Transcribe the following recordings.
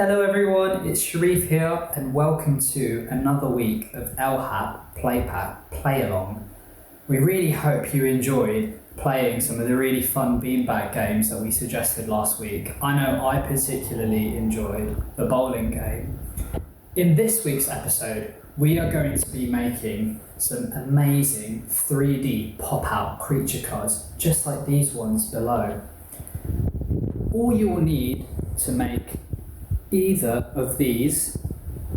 Hello everyone, it's Sharif here and welcome to another week of ELHAP Playpack Playalong. We really hope you enjoyed playing some of the really fun beanbag games that we suggested last week. I know I particularly enjoyed the bowling game. In this week's episode, we are going to be making some amazing 3D pop-out creature cards, just like these ones below. All you will need to make either of these,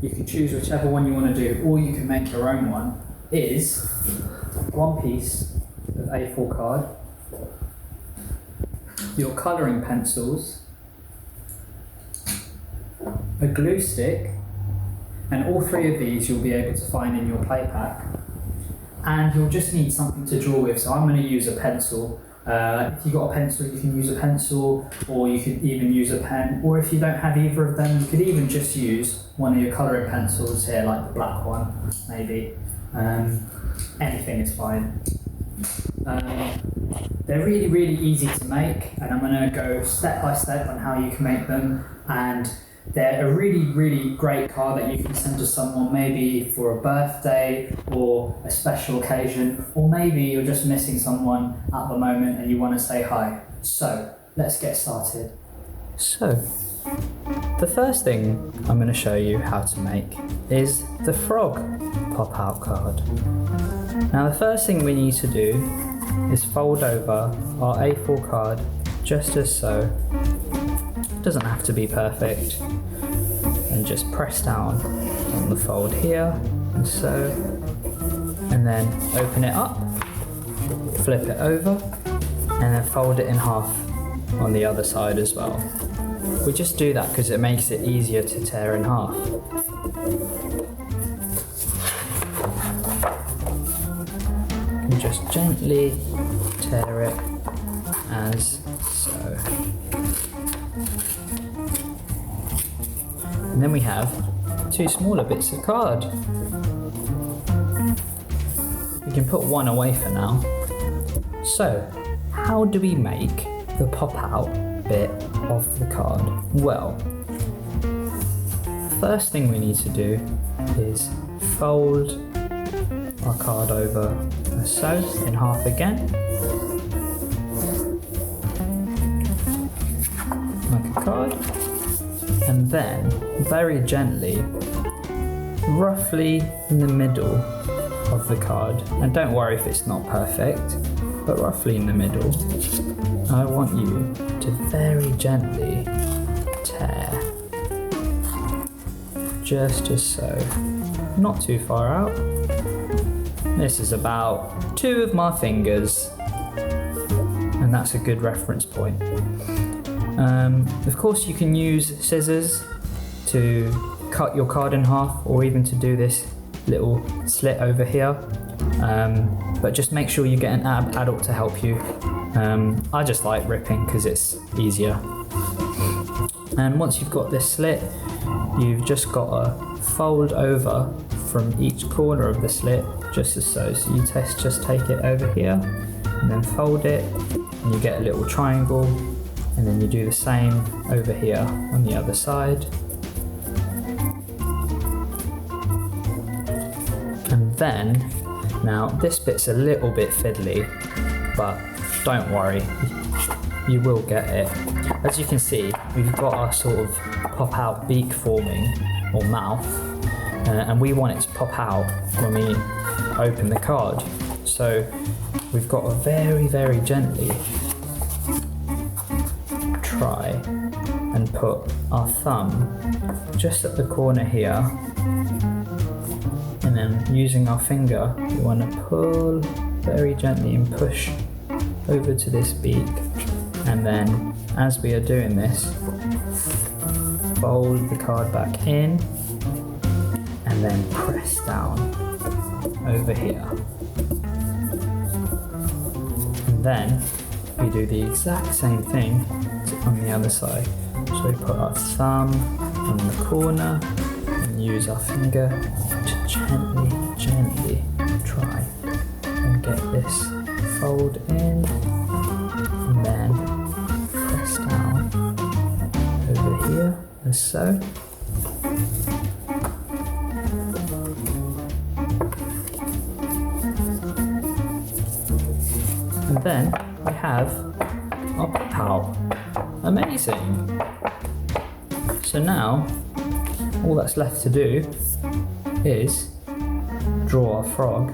you can choose whichever one you want to do, or you can make your own one, is one piece of A4 card, your colouring pencils, a glue stick, and all three of these you'll be able to find in your Playpack, and you'll just need something to draw with, so I'm going to use a pencil. If you've got a pencil, you can use a pencil, or you could even use a pen, or if you don't have either of them, you could even just use one of your colouring pencils here, like the black one, maybe. Anything is fine. They're really, really easy to make, and I'm going to go step by step on how you can make them, and they're a really, really great card that you can send to someone, maybe for a birthday or a special occasion, or maybe you're just missing someone at the moment and you want to say hi. So, let's get started. So, the first thing I'm going to show you how to make is the frog pop-out card. Now, the first thing we need to do is fold over our A4 card just as so. Doesn't have to be perfect, and just press down on the fold here and so, and then open it up, flip it over, and then fold it in half on the other side as well. We just do that because it makes it easier to tear in half. And just gently tear it as so. And then we have two smaller bits of card. We can put one away for now. So, how do we make the pop-out bit of the card? Well, first thing we need to do is fold our card over as so, in half again. Like a card. And then, very gently, roughly in the middle of the card, and don't worry if it's not perfect, but roughly in the middle, I want you to very gently tear, just as so, not too far out. This is about 2 of my fingers, and that's a good reference point. Of course you can use scissors to cut your card in half, or even to do this little slit over here, but just make sure you get an adult to help you. I just like ripping because it's easier. And once you've got this slit, you've just got to fold over from each corner of the slit, just as so. So you just take it over here and then fold it, and you get a little triangle. And then you do the same over here on the other side. And then, now this bit's a little bit fiddly, but don't worry, you will get it. As you can see, we've got our sort of pop-out beak forming, or mouth, and we want it to pop out when we open the card. So we've got to very, very gently try and put our thumb just at the corner here, and then using our finger we want to pull very gently and push over to this beak, and then as we are doing this, fold the card back in and then press down over here, and then we do the exact same thing on the other side. So we put our thumb on the corner and use our finger to gently try and get this fold in, and then press down over here as so. And then we have our pal. Amazing! So now, all that's left to do is draw our frog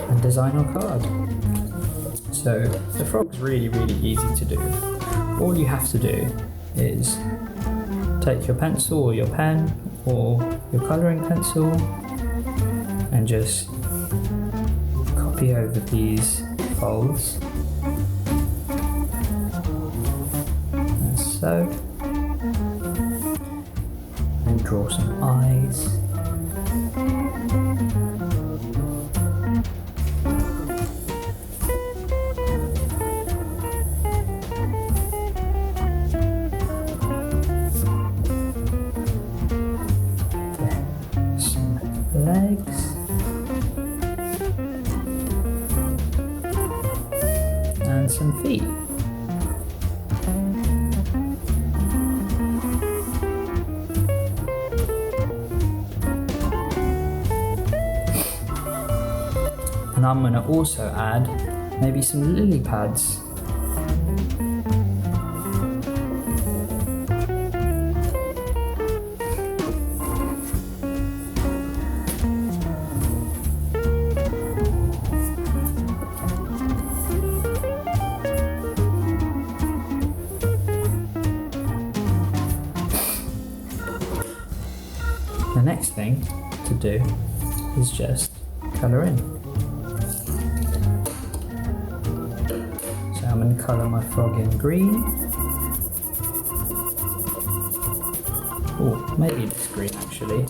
and design our card. So the frog's really easy to do. All you have to do is take your pencil or your pen or your colouring pencil and just copy over these folds, as so, and draw some eyes. Legs and some feet. And I'm going to also add maybe some lily pads. The next thing to do is just colour in. So I'm going to colour my frog in green. Oh, maybe this green actually.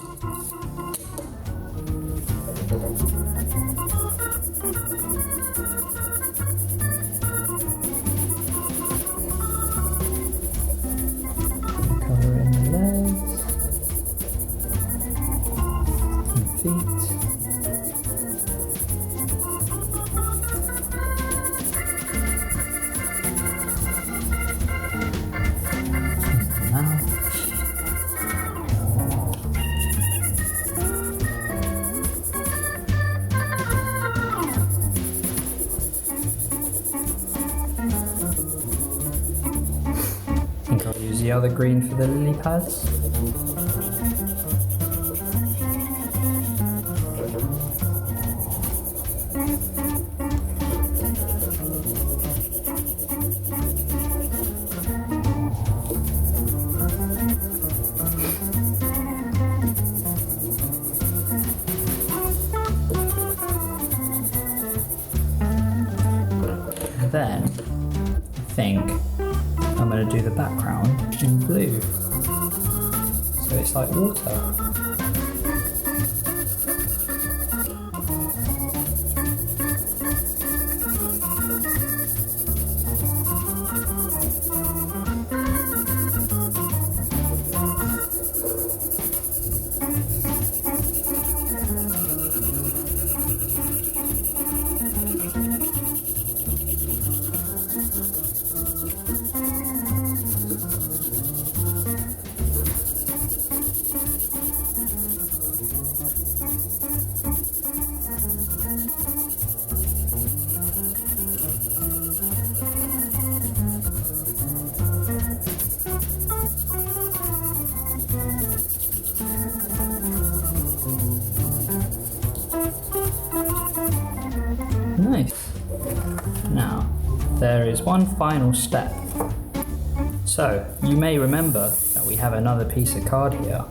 Colour in the legs. Feet. Now. I think I'll use the other green for the lily pads. Then I think I'm going to do the background in blue, so it's like water. Nice. Now, there is one final step. So, you may remember that we have another piece of card here.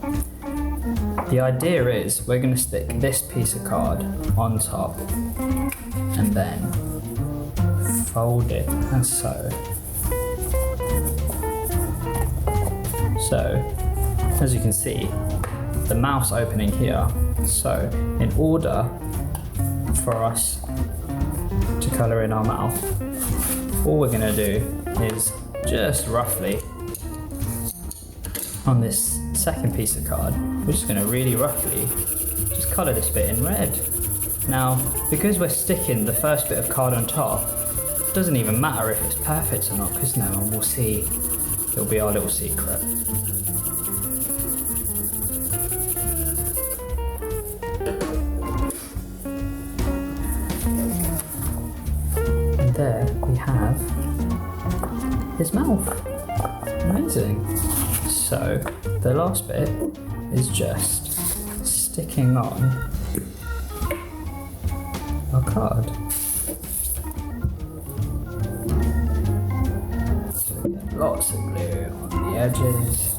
The idea is we're going to stick this piece of card on top and then fold it as so. So, as you can see, the mouth's opening here. So, in order for us to colour in our mouth, all we're going to do is just roughly on this second piece of card, we're just going to really roughly just colour this bit in red. Now, because we're sticking the first bit of card on top, it doesn't even matter if it's perfect or not, because no one will see It'll be our little secret. And there we have his mouth. Amazing. So the last bit is just sticking on our card. So we get lots of glue on the edges.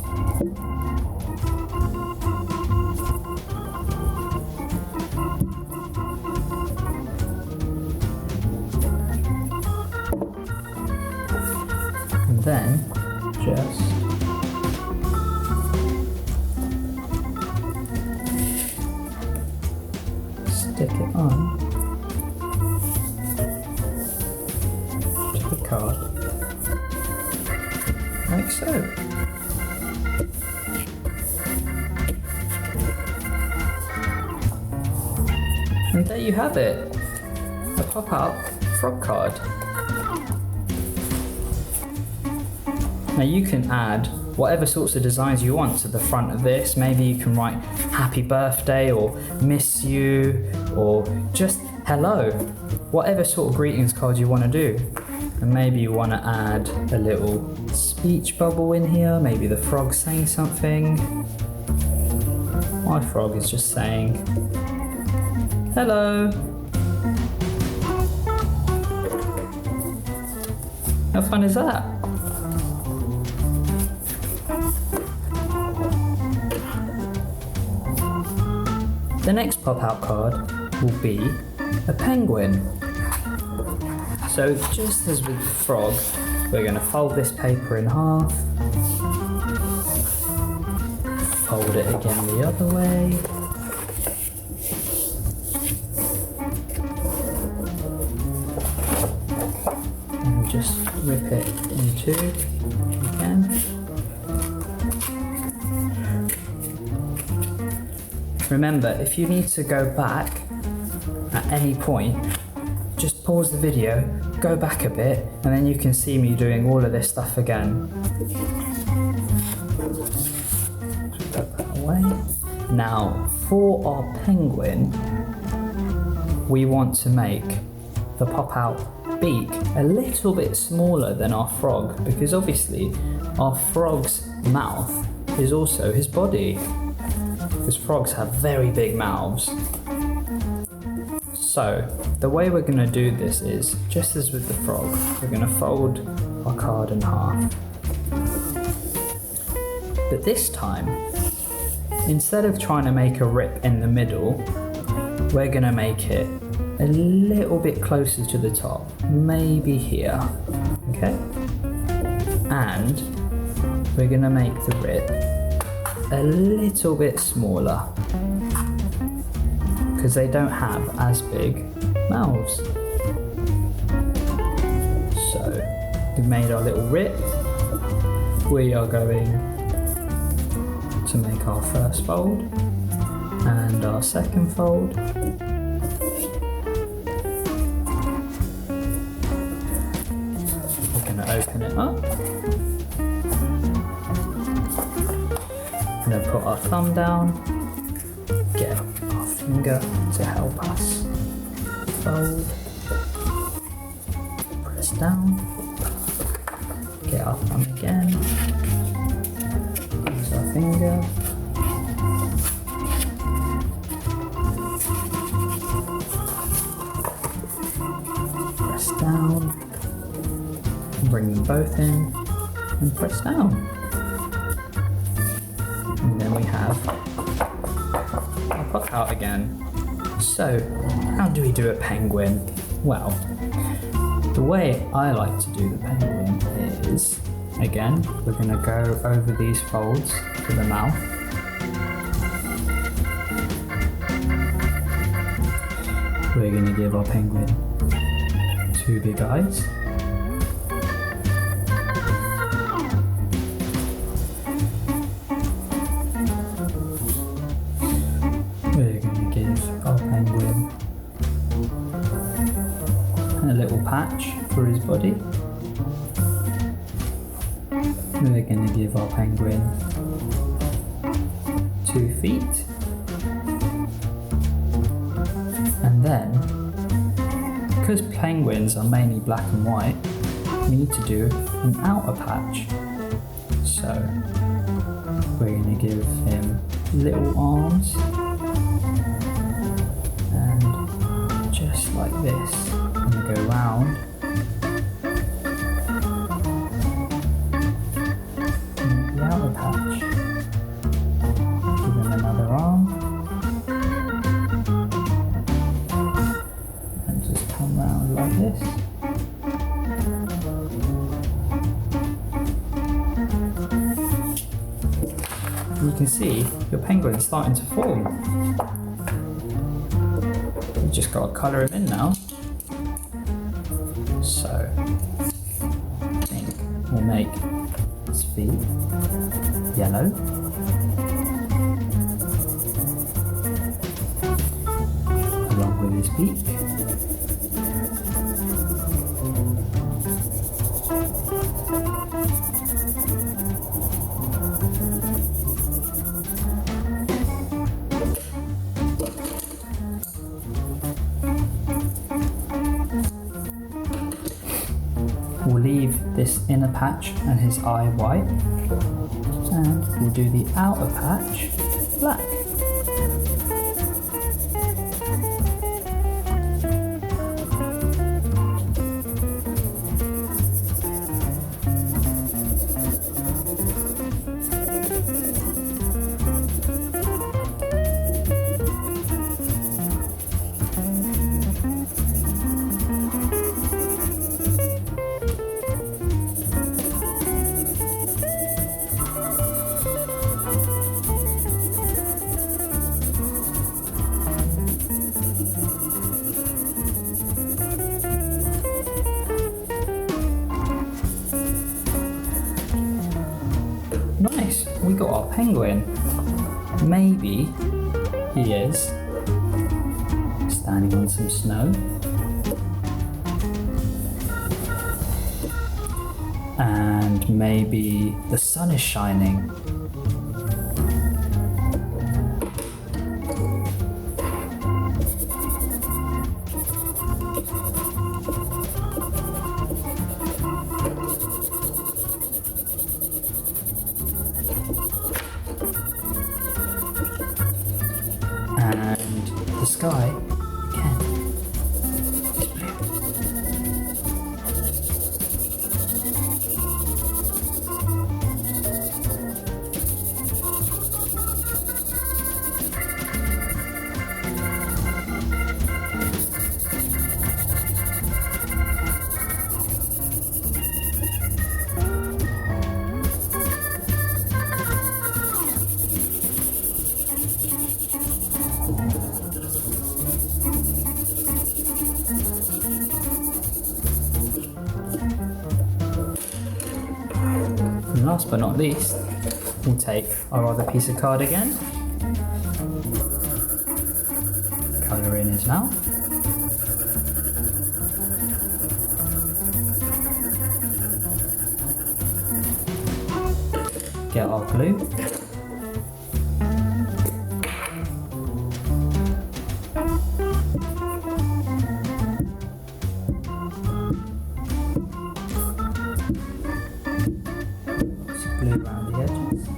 And then just stick it on to the card, like so. And there you have it, a pop-out frog card. Now you can add whatever sorts of designs you want to the front of this. Maybe you can write happy birthday or miss you or just hello. Whatever sort of greetings card you want to do. And maybe you want to add a little speech bubble in here. Maybe the frog saying something. My frog is just saying hello. How fun is that? The next pop-out card will be a penguin. So just as with the frog, we're going to fold this paper in half, fold it again the other way, and just rip it in two again. Remember, if you need to go back at any point, just pause the video, go back a bit, and then you can see me doing all of this stuff again. Put that away. Now, for our penguin, we want to make the pop-out beak a little bit smaller than our frog, because obviously our frog's mouth is also his body. Because frogs have very big mouths. So the way we're going to do this is, just as with the frog, we're going to fold our card in half. But this time, instead of trying to make a rip in the middle, we're going to make it a little bit closer to the top, maybe here, okay? And we're going to make the rip a little bit smaller because they don't have as big mouths. So we've made our little rip. We are going to make our first fold and our second fold. We're going to open it up. And then put our thumb down, get our finger to help us fold, press down, get our thumb again, use our finger, press down, bring them both in and press down. And then we have our pop out again. So, how do we do a penguin? Well, the way I like to do the penguin is, again, we're going to go over these folds to the mouth. We're going to give our penguin two big eyes. We're going to give our penguin a little patch for his body. We're going to give our penguin 2 feet. And then, because penguins are mainly black and white, we need to do an outer patch. So we're going to give him little arms, and just like this, I'm going to go round and make the outer patch. Give him another arm, and just come round like this. You can see your penguin's starting to form. We've just got to colour him in now. So I think we'll make his feet yellow. Along with his beak. We'll leave this inner patch and his eye white, and we'll do the outer patch black. Nice, we got our penguin. Maybe he is standing on some snow. And maybe the sun is shining. And the sky, again, is blue. And last but not least, we'll take our other piece of card again, colour in his mouth, get our glue, glue around the edges.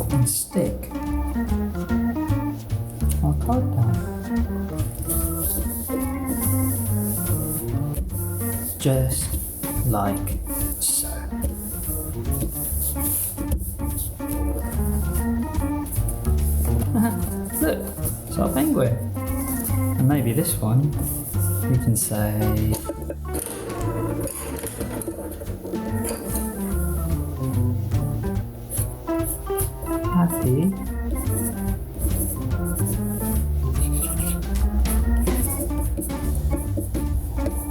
And stick our card down. Just like so. Look, it's our penguin. And maybe this one, we can say happy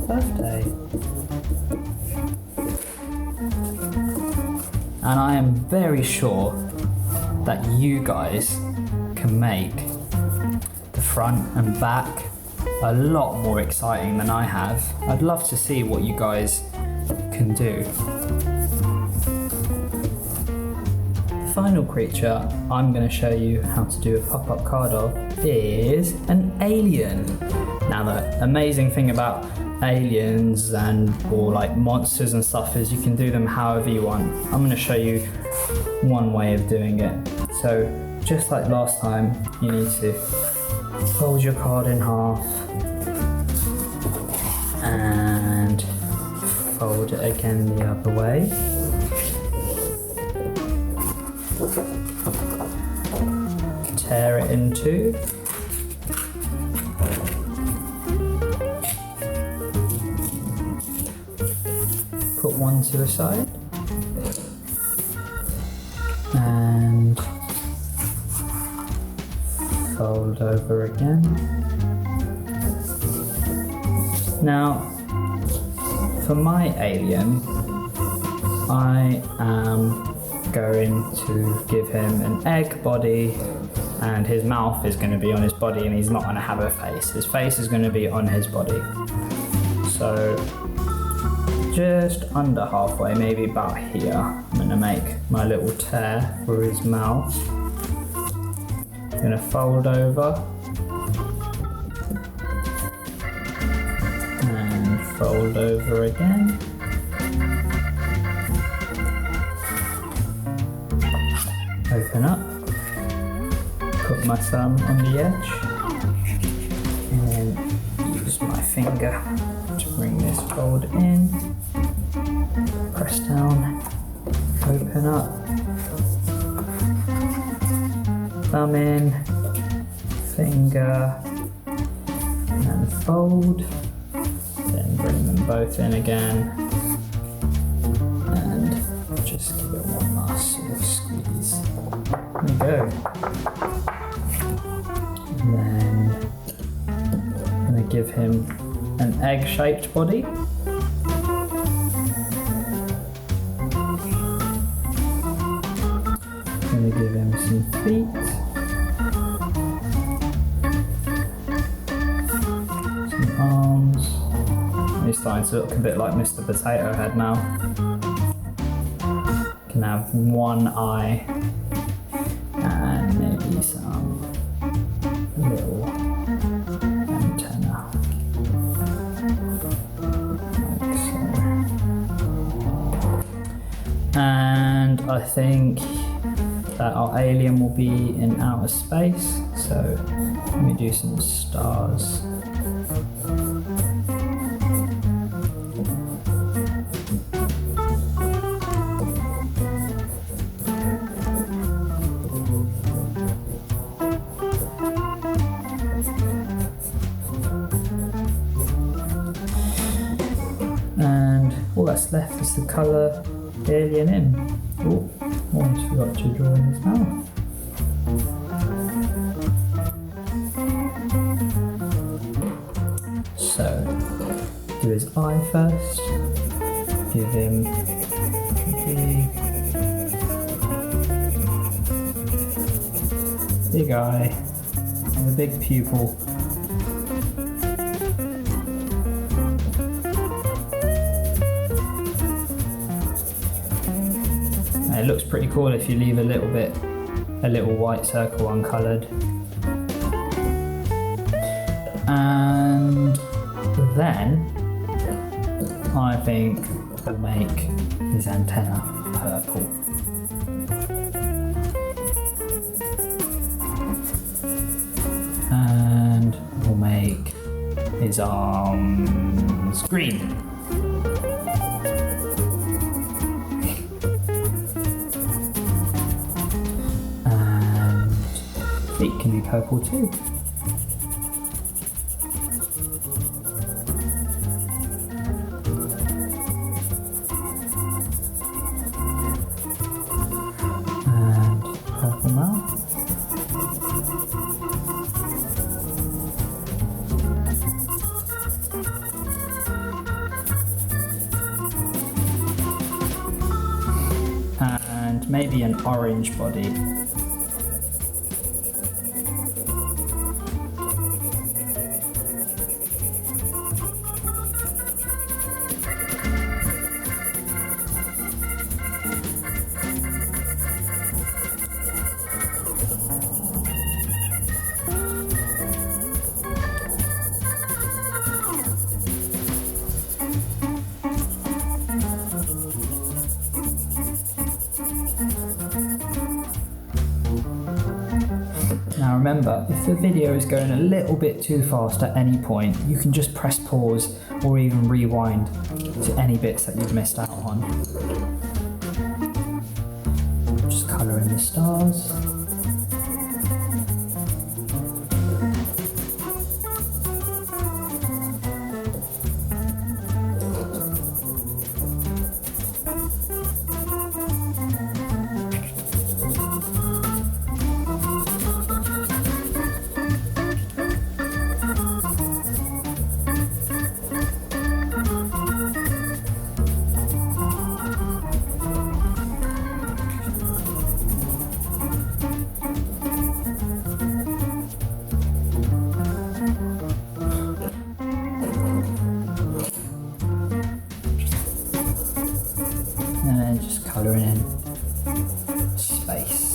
birthday. And I am am very sure that you guys can make the front and back a lot more exciting than I have. I'd love to see what you guys can do. The final creature I'm going to show you how to do a pop-up card of is an alien. Now the amazing thing about aliens or like monsters and stuff is you can do them however you want. I'm going to show you one way of doing it. So just like last time, you need to fold your card in half and fold it again the other way. Tear it in two. Put one to the side and fold over again. Now, for my alien, I am going to give him an egg body, and his mouth is going to be on his body, and he's not going to have a face. His face is going to be on his body. So just under halfway, maybe about here, I'm going to make my little tear for his mouth. I'm going to fold over and fold over again. Open up, put my thumb on the edge, and then use my finger to bring this fold in. Press down, open up, thumb in, finger, and fold. Then bring them both in again, and just give it one last sort of squeeze. There we go. And then I'm going to give him an egg-shaped body. I'm going to give him some feet. Some arms. He's starting to look a bit like Mr. Potato Head now. Can have one eye and maybe some little antenna, like so. And I think that our alien will be in outer space, so let me do some stars. And all that's left is to colour the alien in. Oh, almost forgot to draw in his mouth. So, do his eye first. Give him big eye and a big pupil. It looks pretty cool if you leave a little white circle uncoloured. And then I think we'll make his antenna purple. And we'll make his arms green. Feet can be purple too. And purple mouth. And an orange body. Now remember, if the video is going a little bit too fast at any point, you can just press pause or even rewind to any bits that you've missed out on. Just colour in the stars. And then just colouring in space.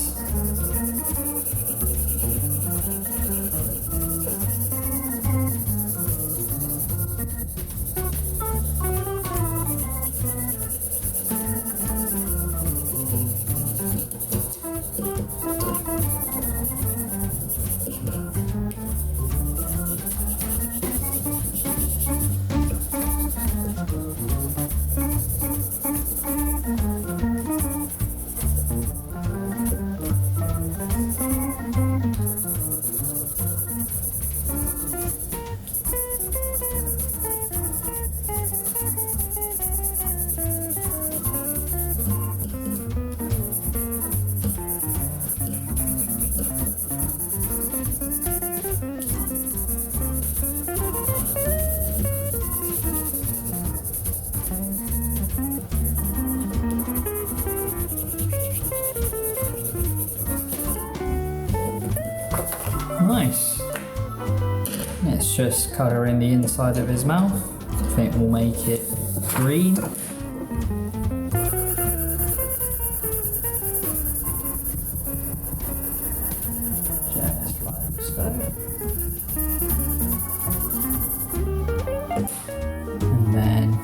Nice. Let's just colour in the inside of his mouth. I think we'll make it green. Just like so. And then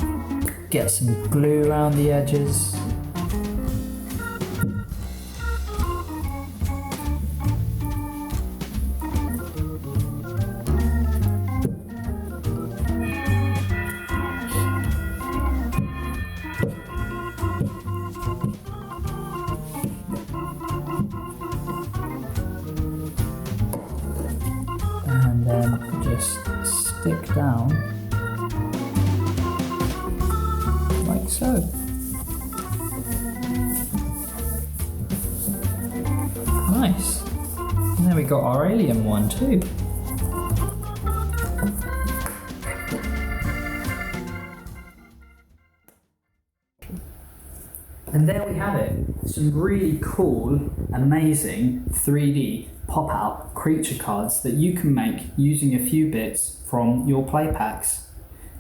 get some glue around the edges. And then just stick down like so. Nice. And then we got our alien one too. And there we have it. Some really cool, amazing 3D pop-out creature cards that you can make using a few bits from your Playpacks.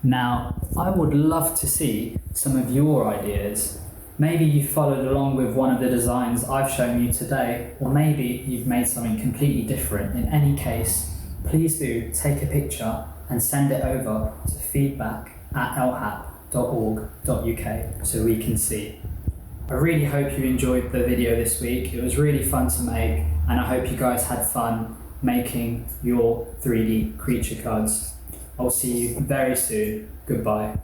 Now, I would love to see some of your ideas. Maybe you followed along with one of the designs I've shown you today, or maybe you've made something completely different. In any case, please do take a picture and send it over to feedback@elhap.org.uk so we can see. I really hope you enjoyed the video this week. It was really fun to make, and I hope you guys had fun making your 3D creature cards. I'll see you very soon. Goodbye.